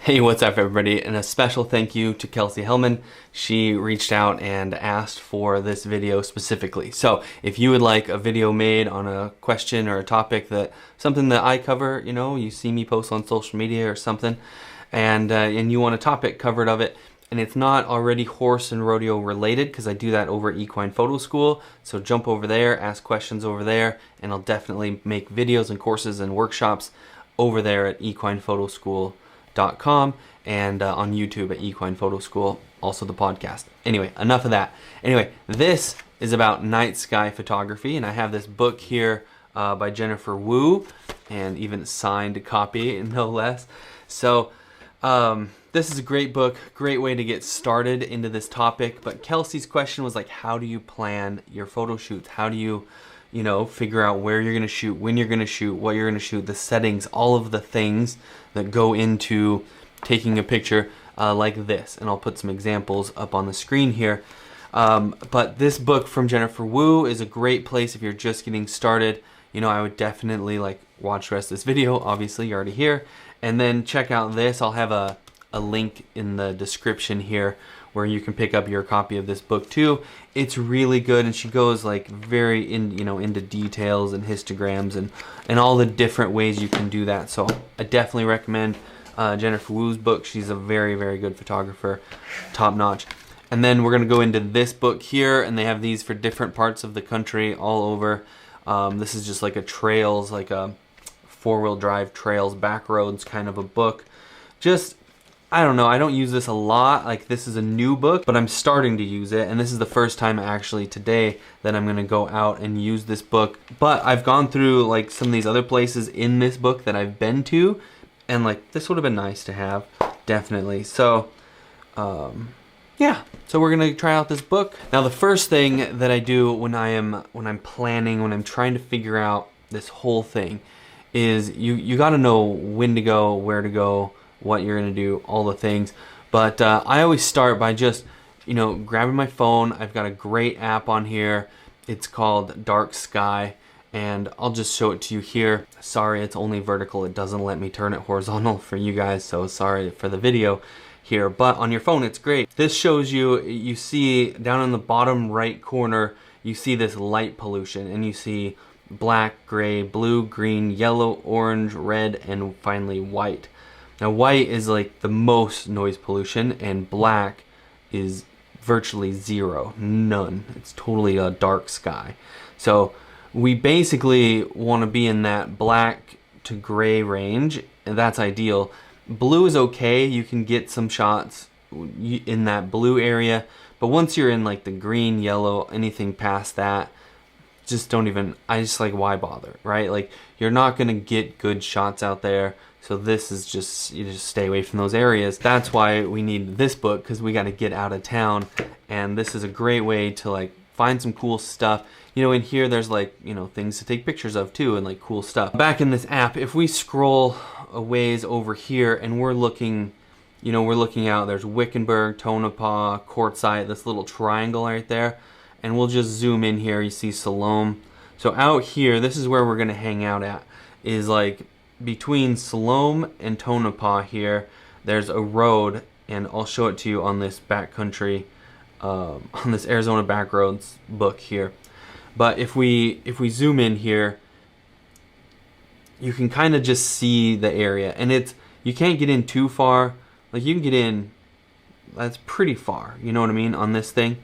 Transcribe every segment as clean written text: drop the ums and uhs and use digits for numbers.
Hey, what's up everybody? And a special thank you to Kelsey Hellman. She reached out and asked for this video specifically. So if you would like a video made on a question or a topic something that I cover, you see me post on social media or something, and you want a topic covered of it, and it's not already horse and rodeo related, because I do that over at Equine Photo School. So jump over there, ask questions over there, and I'll definitely make videos and courses and workshops over there at equinephotoSchool.com and on YouTube at Equine Photo School, also the podcast. Anyway, enough of that. Anyway, this is about night sky photography, and I have this book here by Jennifer Wu, and even signed a copy, no less. So this is a great book, great way to get started into this topic. But Kelsey's question was like, how do you plan your photo shoots? How do you figure out where you're gonna shoot, when you're gonna shoot, what you're gonna shoot, the settings, all of the things that go into taking a picture like this. And I'll put some examples up on the screen here. But this book from Jennifer Wu is a great place if you're just getting started. I would definitely watch the rest of this video. Obviously, you're already here. And then check out this. I'll have a link in the description here where you can pick up your copy of this book too. It's really good, and she goes very into details and histograms and all the different ways you can do that. So I definitely recommend Jennifer Wu's book. She's a very, very good photographer, top notch. And then we're gonna go into this book here, and they have these for different parts of the country all over. This is just like a trails, like a four-wheel drive trails, back roads kind of a book. I don't know, I don't use this a lot. This is a new book, but I'm starting to use it, and this is the first time actually today that I'm gonna go out and use this book. But I've gone through some of these other places in this book that I've been to, and this would have been nice to have, definitely. So yeah, so we're gonna try out this book. Now the first thing that I do when I'm planning, when I'm trying to figure out this whole thing, is you gotta know when to go, where to go, what you're gonna do, all the things. But I always start by just grabbing my phone. I've got a great app on here. It's called Dark Sky, and I'll just show it to you here. Sorry, it's only vertical. It doesn't let me turn it horizontal for you guys, so sorry for the video here. But on your phone, it's great. This shows you see down in the bottom right corner, you see this light pollution, and you see black, gray, blue, green, yellow, orange, red, and finally white. Now white is the most noise pollution, and black is virtually zero, none. It's totally a dark sky. So we basically want to be in that black to gray range, and that's ideal. Blue is okay, you can get some shots in that blue area, but once you're in the green, yellow, anything past that, why bother, right? You're not gonna get good shots out there. So this is you just stay away from those areas. That's why we need this book, because we got to get out of town, and this is a great way to find some cool stuff. In here there's things to take pictures of too, and cool stuff. Back in this app, if we scroll a ways over here and we're looking out, there's Wickenburg, Tonopah, Quartzsite, this little triangle right there, and we'll just zoom in here. You see Siloam. So out here, this is where we're gonna hang out at, is between Siloam and Tonopah here, there's a road, and I'll show it to you on this backcountry, on this Arizona Backroads book here. But if we zoom in here, you can kind of just see the area, and you can't get in too far. You can get in, that's pretty far, you know what I mean, on this thing,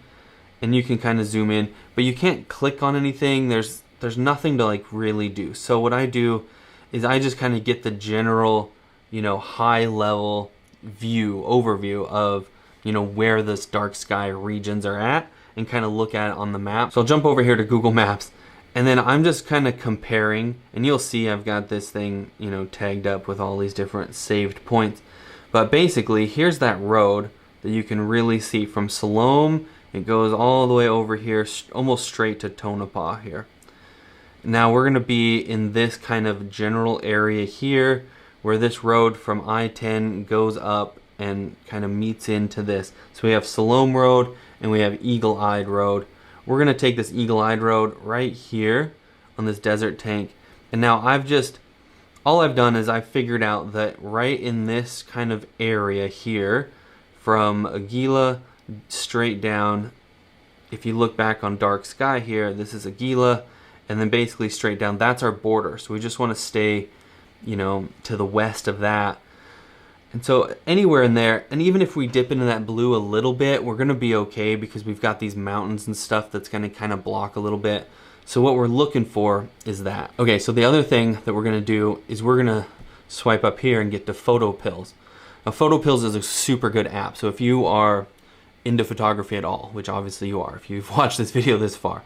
and you can kind of zoom in, but you can't click on anything. There's nothing to really do. So what I do is I just kind of get the general, high level overview of, where this dark sky regions are at, and kind of look at it on the map. So I'll jump over here to Google Maps, and then I'm just kind of comparing, and you'll see I've got this thing, tagged up with all these different saved points. But basically, here's that road that you can really see from Siloam. It goes all the way over here, almost straight to Tonopah here. Now we're going to be in this kind of general area here, where this road from I-10 goes up and kind of meets into this. So we have Siloam Road and we have Eagle-Eyed Road. We're going to take this Eagle-Eyed Road right here on this desert tank. And now all I've done is I've figured out that right in this kind of area here, from Aguila straight down, if you look back on dark sky here, this is Aguila, and then basically straight down, that's our border. So we just want to stay, you know, to the west of that. And so anywhere in there, and even if we dip into that blue a little bit, we're gonna be okay because we've got these mountains and stuff that's gonna kind of block a little bit. So what we're looking for is that. Okay, so the other thing that we're gonna do is we're gonna swipe up here and get to Photo Pills. Now Photo Pills is a super good app. So if you are into photography at all, which obviously you are, if you've watched this video this far,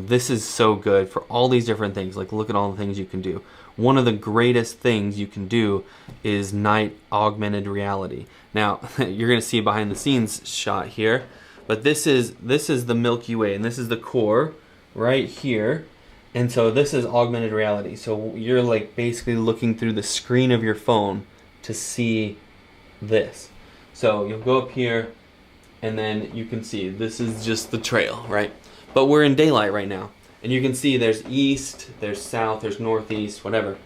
this is so good for all these different things. Like, look at all the things you can do. One of the greatest things you can do is night augmented reality. Now, you're gonna see a behind the scenes shot here, but this is the Milky Way, and this is the core right here. And so this is augmented reality. So you're like basically looking through the screen of your phone to see this. So you'll go up here, and then you can see this is just the trail, right? But we're in daylight right now. And you can see there's east, there's south, there's northeast, whatever.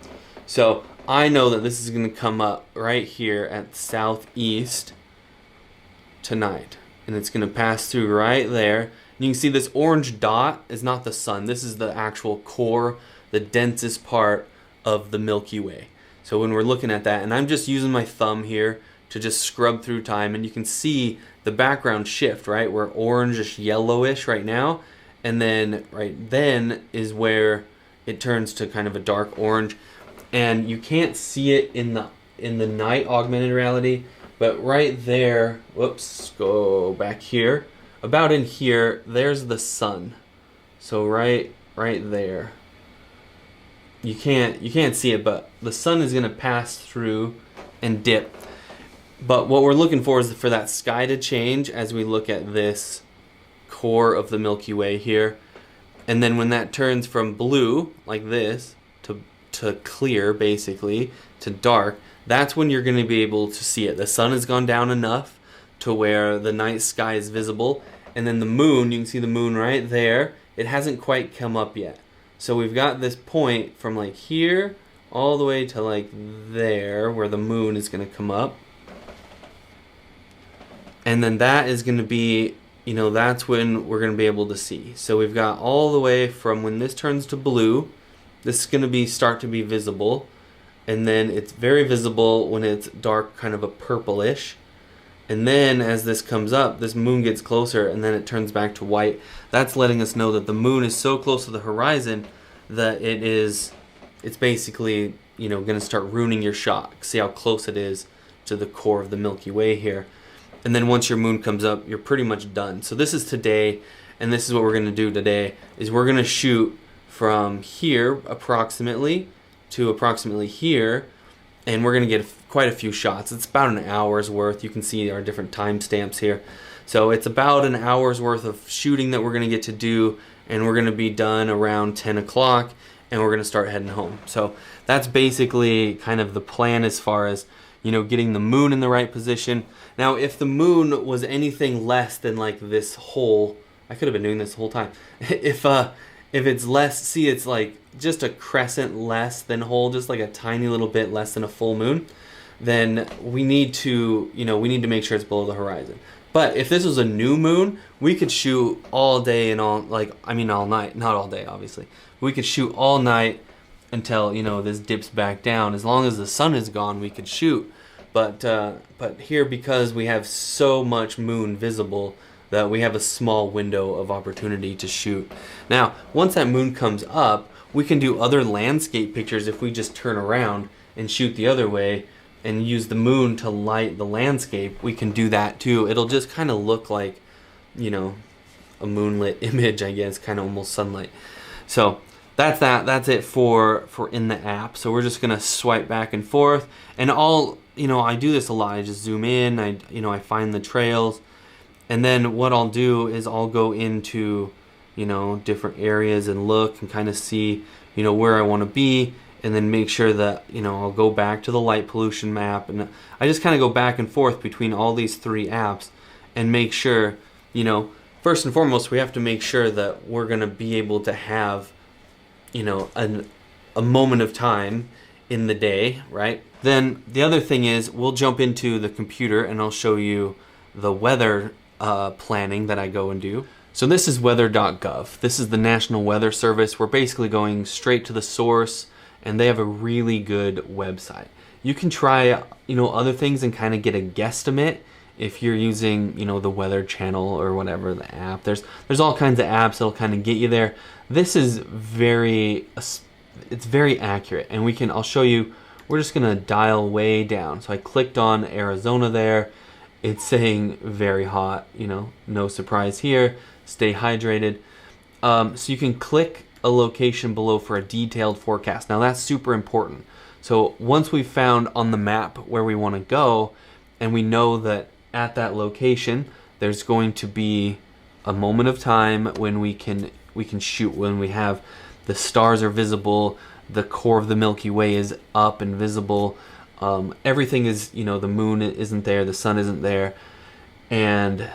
So I know that this is gonna come up right here at southeast tonight. And it's gonna pass through right there. And you can see this orange dot is not the sun. This is the actual core, the densest part of the Milky Way. So when we're looking at that, and I'm just using my thumb here to just scrub through time, and you can see the background shift, right? We're orangish yellowish right now. And then right then is where it turns to kind of a dark orange, and you can't see it in the night augmented reality, but right there, whoops, go back here, about in here, there's the sun. So right there, you can't see it, but the sun is gonna pass through and dip. But what we're looking for is for that sky to change as we look at this core of the Milky Way here. And then when that turns from blue like this to clear, basically to dark, that's when you're going to be able to see it. The sun has gone down enough to where the night sky is visible, and then the moon, you can see the moon right there, it hasn't quite come up yet. So we've got this point from like here all the way to like there where the moon is going to come up, and then that is going to be, you know, that's when we're going to be able to see. So we've got all the way from when this turns to blue, this is going to start to be visible, and then it's very visible when it's dark, kind of a purplish. And then as this comes up, this moon gets closer, and then it turns back to white. That's letting us know that the moon is so close to the horizon that it's basically, you know, going to start ruining your shot. See how close it is to the core of the Milky Way here. And then once your moon comes up, you're pretty much done. So this is today, and this is what we're going to do today, is we're going to shoot from here approximately to approximately here, and we're going to get quite a few shots. It's about an hour's worth. You can see our different timestamps here. So it's about an hour's worth of shooting that we're going to get to do, and we're going to be done around 10 o'clock, and we're going to start heading home. So that's basically kind of the plan as far as, you know, getting the moon in the right position. Now, if the moon was anything less than like this hole, I could have been doing this the whole time. If it's less, see, it's like just a crescent less than hole, just like a tiny little bit less than a full moon, then we need to, you know, we need to make sure it's below the horizon. But if this was a new moon, we could shoot all day and all, like, I mean all night, not all day, obviously. We could shoot all night until, you know, this dips back down. As long as the sun is gone, we could shoot. But here, because we have so much moon visible, that we have a small window of opportunity to shoot. Now, once that moon comes up, we can do other landscape pictures if we just turn around and shoot the other way and use the moon to light the landscape. We can do that too. It'll just kind of look like, you know, a moonlit image, I guess, kind of almost sunlight. So that's that. That's it for in the app. So we're just gonna swipe back and forth, and all, you know, I do this a lot. I just zoom in. I find the trails. And then what I'll do is I'll go into, you know, different areas and look and kind of see, you know, where I want to be, and then make sure that, you know, I'll go back to the light pollution map, and I just kind of go back and forth between all these three apps and make sure, you know, first and foremost, we have to make sure that we're going to be able to have, you know, a moment of time in the day, right? Then the other thing is we'll jump into the computer and I'll show you the weather planning that I go and do. So this is weather.gov. This is the National Weather Service. We're basically going straight to the source, and they have a really good website. You can try, other things and kind of get a guesstimate if you're using, the Weather Channel or whatever, the app. There's all kinds of apps that'll kind of get you there. This is it's very accurate, and I'll show you. We're just gonna dial way down. So I clicked on Arizona there. It's saying very hot, no surprise here. Stay hydrated. So you can click a location below for a detailed forecast. Now that's super important. So once we've found on the map where we want to go, and we know that at that location there's going to be a moment of time when we can shoot, when we have the stars are visible, the core of the Milky Way is up and visible, everything is, the moon isn't there, the sun isn't there, and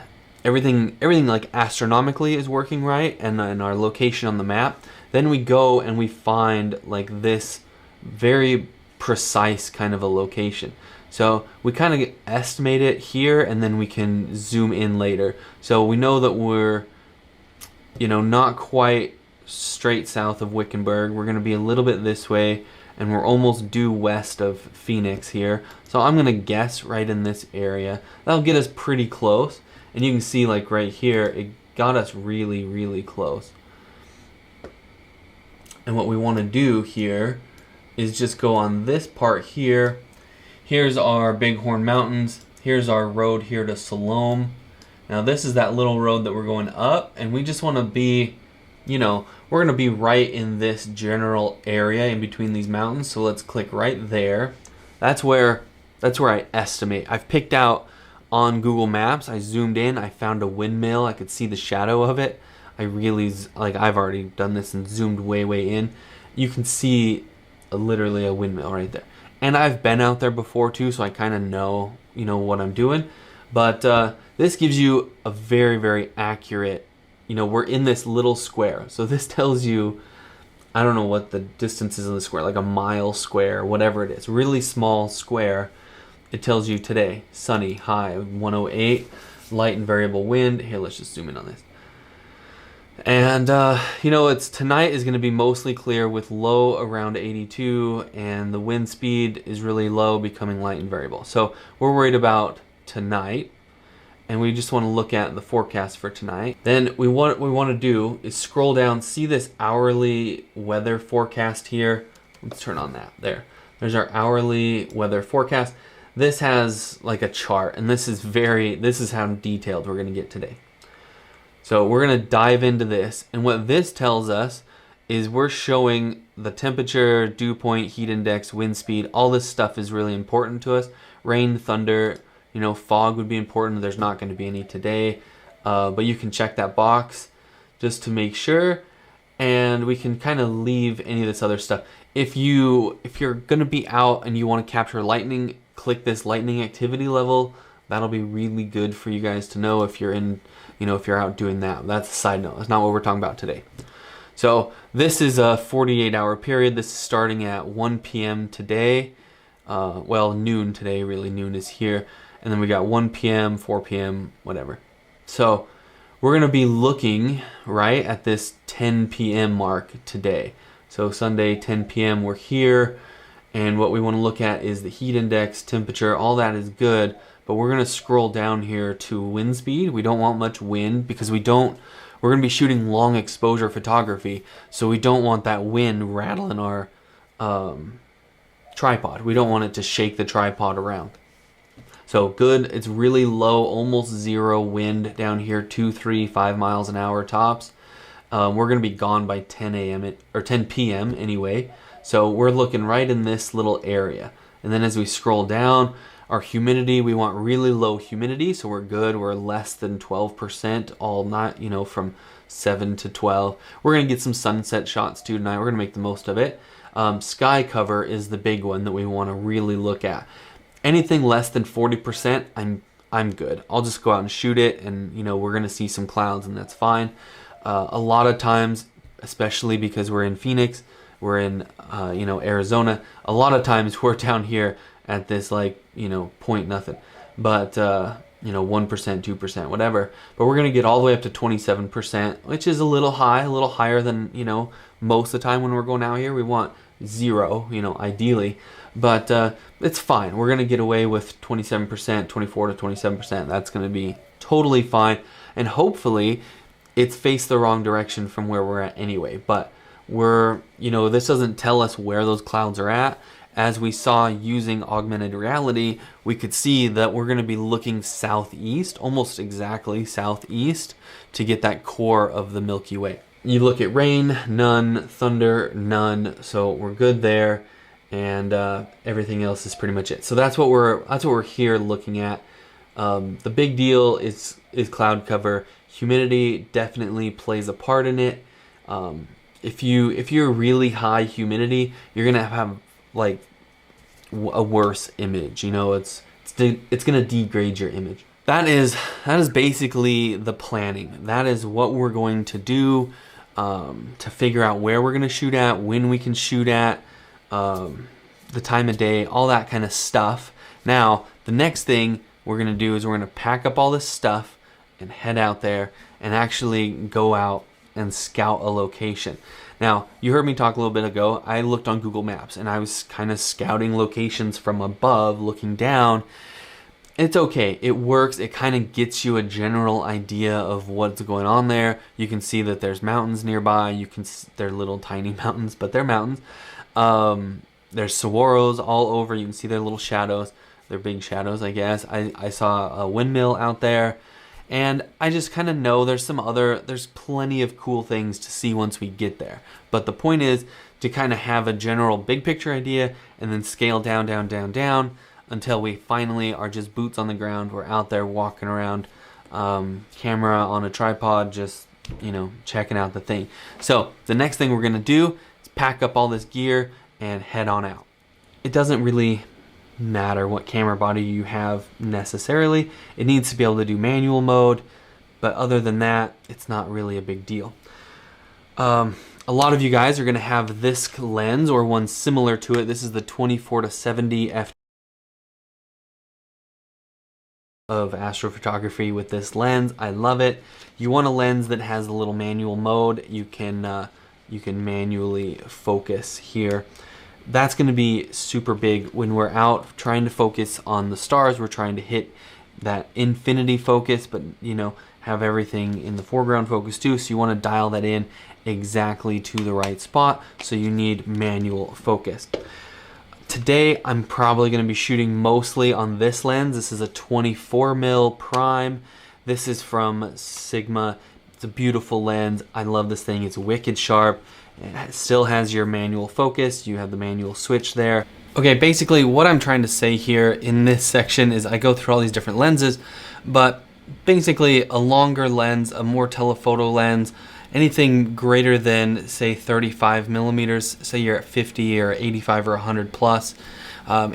everything like astronomically is working right, and our location on the map. Then we go and we find like this very precise kind of a location. So we kind of estimate it here, and then we can zoom in later. So we know that we're, not quite straight south of Wickenburg. We're going to be a little bit this way, and we're almost due west of Phoenix here. So I'm going to guess right in this area. That'll get us pretty close. And you can see like right here, it got us really, really close. And what we want to do here is just go on this part here. Here's our Bighorn Mountains. Here's our road here to Siloam. Now this is that little road that we're going up, and we just want to be, we're going to be right in this general area in between these mountains. So let's click right there. That's where I estimate. I've picked out on Google Maps, I zoomed in, I found a windmill. I could see the shadow of it. I've already done this and zoomed way in. You can see literally a windmill right there. And I've been out there before too, so I kind of know, what I'm doing. But this gives you a very, very accurate, we're in this little square. So this tells you, I don't know what the distance is in the square, like a mile square, whatever it is. Really small square. It tells you today, sunny, high 108, light and variable wind. Here, let's just zoom in on this. And, tonight is going to be mostly clear with low around 82, and the wind speed is really low, becoming light and variable. So we're worried about tonight, and we just want to look at the forecast for tonight. Then what we want to do is scroll down, see this hourly weather forecast here. Let's turn on that. There's our hourly weather forecast. This has like a chart, and this is how detailed we're going to get today. So we're going to dive into this, and what this tells us is we're showing the temperature, dew point, heat index, wind speed. All this stuff is really important to us. Rain, thunder, fog would be important. There's not going to be any today, but you can check that box just to make sure, and we can kind of leave any of this other stuff. If you're going to be out and you want to capture lightning, click this lightning activity level. That'll be really good for you guys to know if you're if you're out doing that. That's a side note. That's not what we're talking about today. So this is a 48-hour period. This is starting at 1 p.m. today. Noon today, really. Noon is here. And then we got 1 p.m., 4 p.m., whatever. So we're going to be looking right at this 10 p.m. mark today. So Sunday, 10 p.m., we're here. And what we want to look at is the heat index, temperature, all that is good. But we're going to scroll down here to wind speed. We don't want much wind because we're going to be shooting long exposure photography. So we don't want that wind rattling our tripod. We don't want it to shake the tripod around. So good, it's really low, almost zero wind down here, 2, 3, 5 miles an hour tops. We're going to be gone by 10 a.m. or 10 p.m. anyway. So we're looking right in this little area. And then as we scroll down, our humidity, we want really low humidity, so we're good. We're less than 12% all night, from 7 to 12. We're going to get some sunset shots too tonight. We're going to make the most of it. Sky cover is the big one that we want to really look at. Anything less than 40%, I'm good. I'll just go out and shoot it, and we're going to see some clouds, and that's fine. A lot of times, especially because we're in Phoenix, we're in you know, Arizona. A lot of times we're down here at this like, you know, point nothing, but you know, 1%, 2%, whatever. But we're gonna get all the way up to 27%, which is a little high, a little higher than, you know, most of the time when we're going out here. We want 0, you know, ideally, but it's fine. We're gonna get away with 27%, 24 to 27%. That's gonna be totally fine, and hopefully it's faced the wrong direction from where we're at anyway. But we're, you know, this doesn't tell us where those clouds are at. As we saw using augmented reality, we could see that we're going to be looking southeast, almost exactly southeast, to get that core of the Milky Way. You look at rain, none; thunder, none. So we're good there, and everything else is pretty much it. So that's what we're here looking at. The big deal is cloud cover. Humidity definitely plays a part in it. If you're really high humidity, you're gonna have like a worse image. You know, it's gonna degrade your image. That is basically the planning. That is what we're going to do to figure out where we're gonna shoot at, when we can shoot at, the time of day, all that kind of stuff. Now, the next thing we're gonna do is we're gonna pack up all this stuff and head out there and actually go out and scout a location. Now, you heard me talk a little bit ago. I looked on Google Maps and I was kind of scouting locations from above, looking down. It's okay. It works. It kind of gets you a general idea of what's going on there. You can see that there's mountains nearby. They're little tiny mountains, but they're mountains. There's saguaros all over. You can see their little shadows. They're big shadows, I guess. I saw a windmill out there. And I just kind of know there's plenty of cool things to see once we get there. But the point is to kind of have a general big picture idea and then scale down, down, down, down until we finally are just boots on the ground. We're out there walking around, camera on a tripod, just, you know, checking out the thing. So the next thing we're going to do is pack up all this gear and head on out. It doesn't really matter what camera body you have necessarily. It needs to be able to do manual mode, but other than that, it's not really a big deal. A lot of you guys are going to have this lens or one similar to it. This is the 24 to 70 f of astrophotography with this lens. I love it. You want a lens that has a little manual mode. You can manually focus here. That's going to be super big when we're out trying to focus on the stars. We're trying to hit that infinity focus, but, you know, have everything in the foreground focus too. So you want to dial that in exactly to the right spot. So you need manual focus. Today, I'm probably going to be shooting mostly on this lens. This is a 24mm prime. This is from Sigma. It's a beautiful lens. I love this thing. It's wicked sharp. It still has your manual focus. You have the manual switch there. Okay, basically what I'm trying to say here in this section is I go through all these different lenses, but basically a longer lens, a more telephoto lens, anything greater than say 35mm, say you're at 50 or 85 or 100 plus,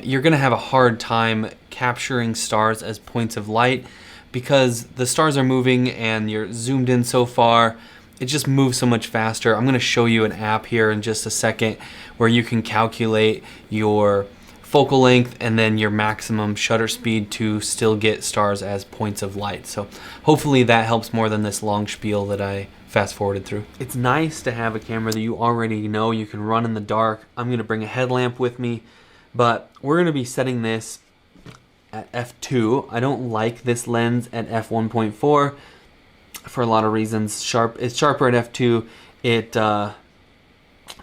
you're gonna have a hard time capturing stars as points of light because the stars are moving and you're zoomed in so far. It just moves so much faster. I'm going to show you an app here in just a second where you can calculate your focal length and then your maximum shutter speed to still get stars as points of light. So hopefully that helps more than this long spiel that I fast forwarded through. It's nice to have a camera that you already know you can run in the dark. I'm going to bring a headlamp with me, but we're going to be setting this at f2. I don't like this lens at f1.4. for a lot of reasons. It's sharper at f2. It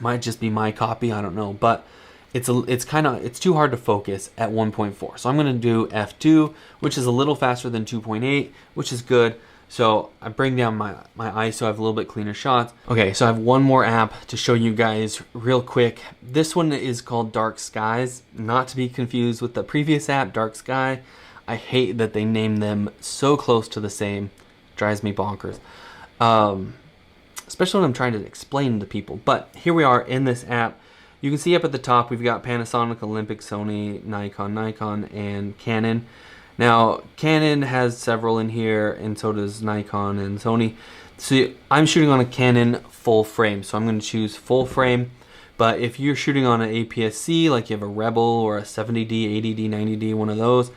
might just be my copy, I don't know, but it's too hard to focus at 1.4. So I'm going to do f2, which is a little faster than 2.8, which is good. So I bring down my ISO, I have a little bit cleaner shots. Okay, so I have one more app to show you guys real quick. This one is called Dark Skies, not to be confused with the previous app, Dark Sky. I hate that they name them so close to the same. Drives me bonkers, especially when I'm trying to explain to people. But here we are in this app. You can see up at the top we've got Panasonic, Olympic, Sony, Nikon, and Canon. Now Canon has several in here, and so does Nikon and Sony. So I'm shooting on a Canon full frame, so I'm going to choose full frame. But if you're shooting on an APS-C, like you have a Rebel or a 70D, 80D, 90D, one of those,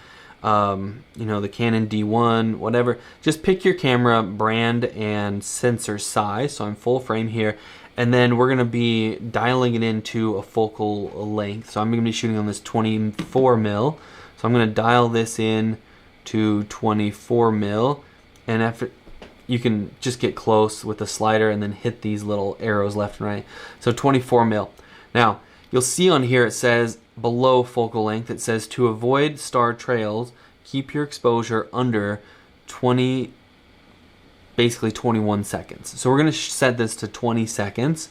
you know, the Canon D1, whatever, just pick your camera brand and sensor size. So I'm full frame here. And then we're gonna be dialing it into a focal length. So I'm gonna be shooting on this 24 mil. So I'm gonna dial this in to 24 mil. And after, you can just get close with the slider and then hit these little arrows left and right. So 24 mil. Now, you'll see on here it says below focal length, it says to avoid star trails, keep your exposure under 20, basically 21 seconds. So we're gonna set this to 20 seconds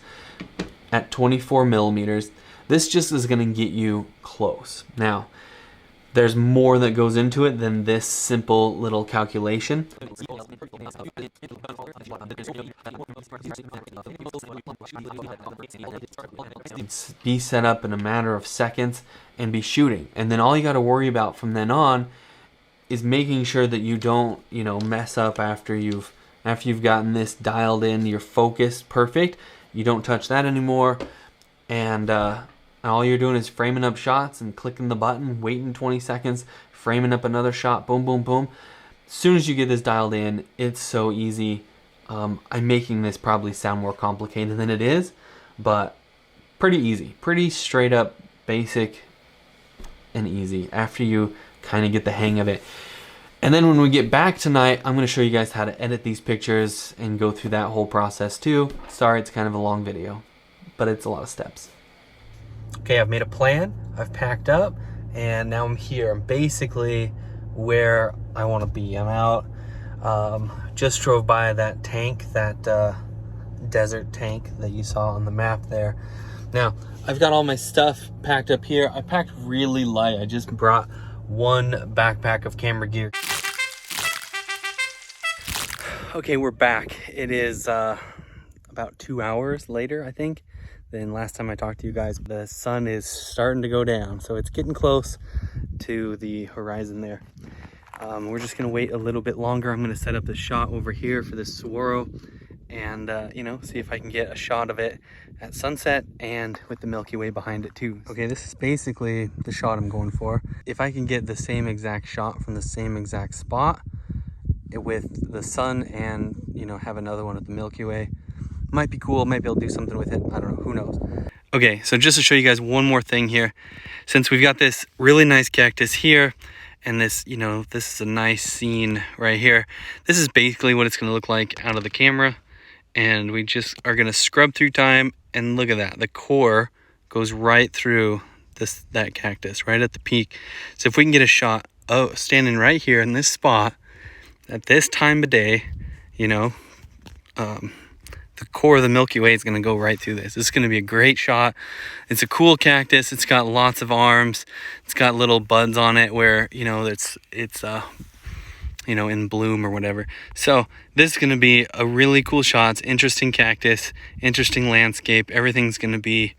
at 24 millimeters. This just is gonna get you close. Now, there's more that goes into it than this simple little calculation. Be set up in a matter of seconds and be shooting. And then all you got to worry about from then on is making sure that you don't, you know, mess up after you've gotten this dialed in, your focus perfect. You don't touch that anymore. And all you're doing is framing up shots and clicking the button, waiting 20 seconds, framing up another shot, boom, boom, boom. As soon as you get this dialed in, it's so easy. I'm making this probably sound more complicated than it is, but pretty easy, pretty straight up, basic and easy after you kind of get the hang of it. And then when we get back tonight, I'm going to show you guys how to edit these pictures and go through that whole process too. Sorry, it's kind of a long video, but it's a lot of steps. Okay, I've made a plan, I've packed up, and now I'm here. I'm basically where I want to be. I'm out, just drove by that tank, that desert tank that you saw on the map there. Now, I've got all my stuff packed up here. I packed really light. I just brought one backpack of camera gear. Okay, we're back. It is about 2 hours later, I think, than last time I talked to you guys. The sun is starting to go down, so it's getting close to the horizon there. We're just gonna wait a little bit longer. I'm gonna set up the shot over here for this saguaro and you know, see if I can get a shot of it at sunset and with the Milky Way behind it too. Okay, this is basically the shot I'm going for. If I can get the same exact shot from the same exact spot with the sun and, you know, have another one with the Milky Way, might be cool. Might be able to do something with it. I don't know, who knows. Okay, so just to show you guys one more thing here, since we've got this really nice cactus here and this, you know, this is a nice scene right here. This is basically what it's going to look like out of the camera. And we just are going to scrub through time, and look at that. The core goes right through that cactus, right at the peak. So if we can get a shot of standing right here in this spot at this time of day, you know, the core of the Milky Way is going to go right through this. This is going to be a great shot. It's a cool cactus. It's got lots of arms. It's got little buds on it where, you know, it's you know, in bloom or whatever. So this is going to be a really cool shot. It's interesting cactus, interesting landscape. Everything's going to be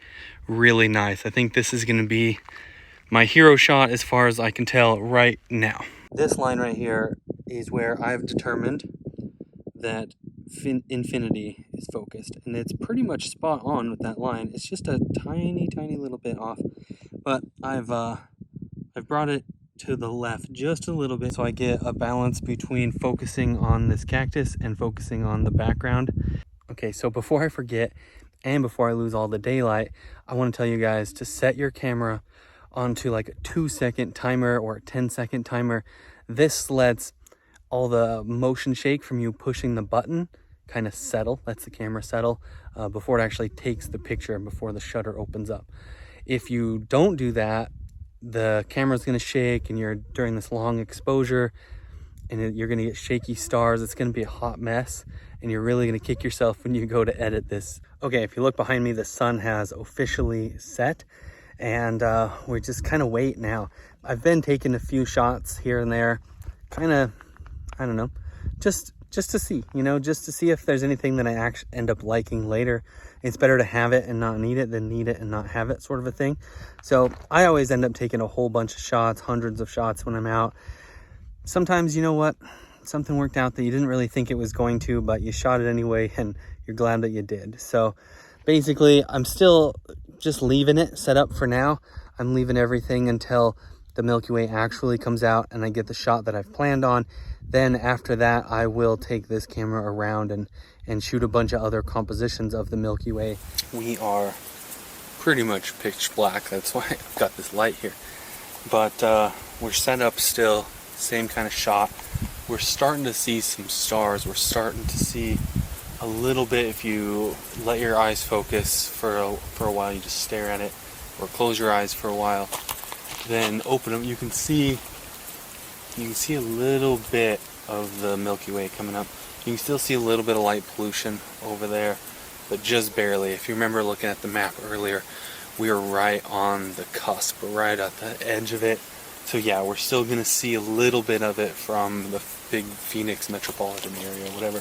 really nice. I think this is going to be my hero shot as far as I can tell right now. This line right here is where I've determined that infinity is focused, and it's pretty much spot on with that line. It's just a tiny little bit off, but I've brought it to the left just a little bit so I get a balance between focusing on this cactus and focusing on the background. Okay, so before I forget and before I lose all the daylight, I want to tell you guys to set your camera onto like a 2-second timer or a 10-second timer. This lets all the motion shake from you pushing the button kind of settle, lets the camera settle before it actually takes the picture and before the shutter opens up. If you don't do that, the camera's going to shake, and you're during this long exposure, and you're going to get shaky stars. It's going to be a hot mess, and you're really going to kick yourself when you go to edit this. Okay, if you look behind me, the sun has officially set, and we just kind of wait now. I've been taking a few shots here and there, kind of, I don't know, just to see, you know, just to see if there's anything that I actually end up liking later. It's better to have it and not need it than need it and not have it, sort of a thing. So I always end up taking a whole bunch of shots, hundreds of shots when I'm out. Sometimes, you know what, something worked out that you didn't really think it was going to, but you shot it anyway, and you're glad that you did. So basically, I'm still just leaving it set up for now. I'm leaving everything until the Milky Way actually comes out and I get the shot that I've planned on. Then after that, I will take this camera around and shoot a bunch of other compositions of the Milky Way. We are pretty much pitch black. That's why I've got this light here. But we're set up still, same kind of shot. We're starting to see some stars. We're starting to see a little bit. If you let your eyes focus for a while, you just stare at it, or close your eyes for a while, then open them, you can see a little bit of the Milky Way coming up. You can still see a little bit of light pollution over there, but just barely. If you remember looking at the map earlier, we were right on the cusp, right at the edge of it. So yeah, we're still gonna see a little bit of it from the big Phoenix metropolitan area, whatever.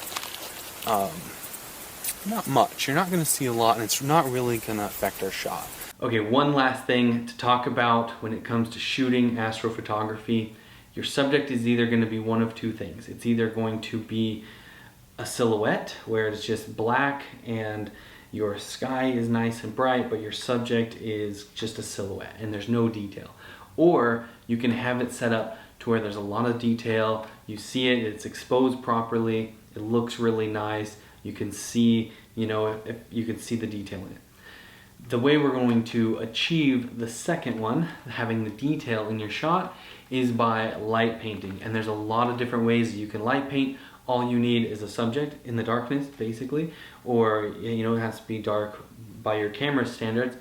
Not much. You're not gonna see a lot, and it's not really gonna affect our shot. Okay, one last thing to talk about when it comes to shooting astrophotography. Your subject is either going to be one of two things. It's either going to be a silhouette where it's just black and your sky is nice and bright, but your subject is just a silhouette and there's no detail. Or you can have it set up to where there's a lot of detail. You see it, it's exposed properly, it looks really nice. You can see, if you can see the detail in it. The way we're going to achieve the second one, having the detail in your shot, is by light painting. And there's a lot of different ways you can light paint. All you need is a subject in the darkness, basically, or it has to be dark by your camera standards.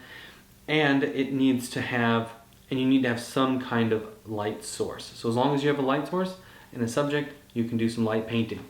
And you need to have some kind of light source. So as long as you have a light source and a subject, you can do some light painting.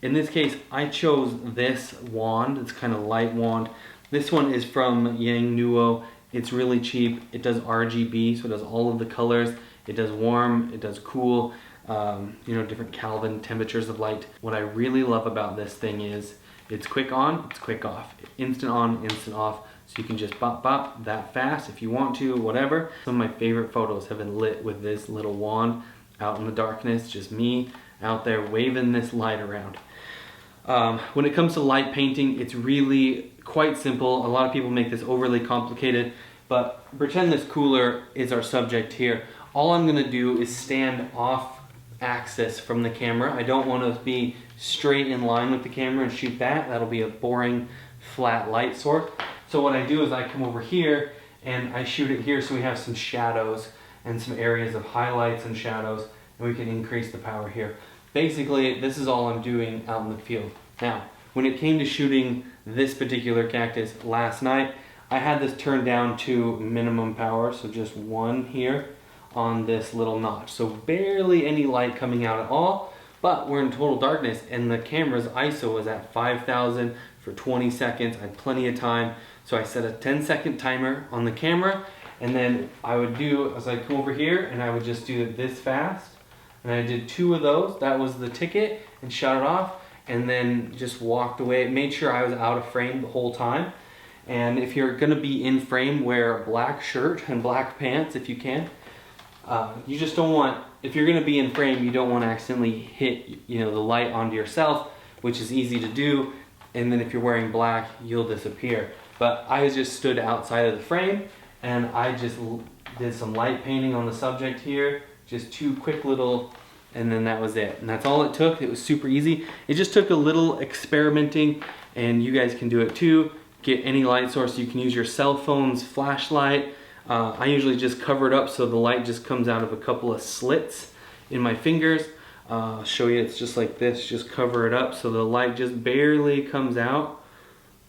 In this case, I chose this wand. It's kind of light wand. This one is from Yangnuo. It's really cheap. It does RGB, so it does all of the colors. It does warm, it does cool, different Kelvin temperatures of light. What I really love about this thing is it's quick on, it's quick off. Instant on, instant off. So you can just bop, bop that fast if you want to, whatever. Some of my favorite photos have been lit with this little wand out in the darkness, just me out there waving this light around. When it comes to light painting, it's really quite simple. A lot of people make this overly complicated, but pretend this cooler is our subject here. All I'm gonna do is stand off axis from the camera. I don't want to be straight in line with the camera and shoot that. That'll be a boring, flat light source. So what I do is I come over here and I shoot it here so we have some shadows and some areas of highlights and shadows, and we can increase the power here. Basically, this is all I'm doing out in the field. Now, when it came to shooting this particular cactus last night, I had this turned down to minimum power, so just 1 here on this little notch. So barely any light coming out at all, but we're in total darkness and the camera's ISO was at 5,000 for 20 seconds. I had plenty of time. So I set a 10-second timer on the camera, and then I would do, as I come over here and I would just do it this fast. And I did 2 of those. That was the ticket, and shut it off, and then just walked away. Made sure I was out of frame the whole time. And if you're gonna be in frame, wear a black shirt and black pants if you can. You just don't want, if you're gonna be in frame, you don't want to accidentally hit the light onto yourself, which is easy to do. And then if you're wearing black, you'll disappear. But I just stood outside of the frame and I just did some light painting on the subject here. Just 2 quick little, and then that was it. And that's all it took. It was super easy. It just took a little experimenting, and you guys can do it too. Get any light source. You can use your cell phone's flashlight. I usually just cover it up so the light just comes out of a couple of slits in my fingers. I'll show you, it's just like this. Just cover it up so the light just barely comes out,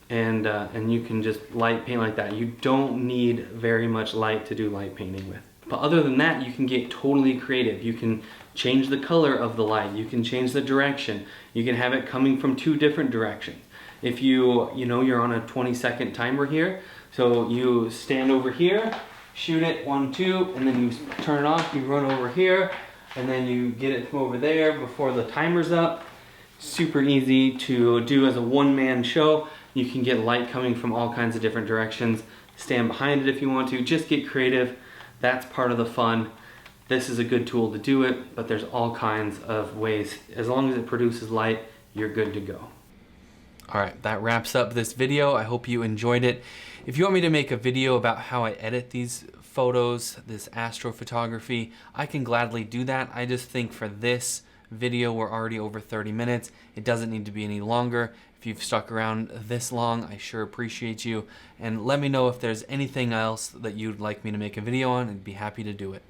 and you can just light paint like that. You don't need very much light to do light painting with. But other than that, you can get totally creative. You can change the color of the light. You can change the direction. You can have it coming from 2 different directions. If you're on a 20-second timer here, so you stand over here, shoot it 1, 2, and then you turn it off, you run over here, and then you get it from over there before the timer's up. Super easy to do as a one-man show. You can get light coming from all kinds of different directions. Stand behind it if you want to. Just get creative. That's part of the fun. This is a good tool to do it, but there's all kinds of ways. As long as it produces light, you're good to go. All right, that wraps up this video. I hope you enjoyed it. If you want me to make a video about how I edit these photos, this astrophotography, I can gladly do that. I just think for this video, we're already over 30 minutes. It doesn't need to be any longer. If you've stuck around this long, I sure appreciate you. And let me know if there's anything else that you'd like me to make a video on. I'd be happy to do it.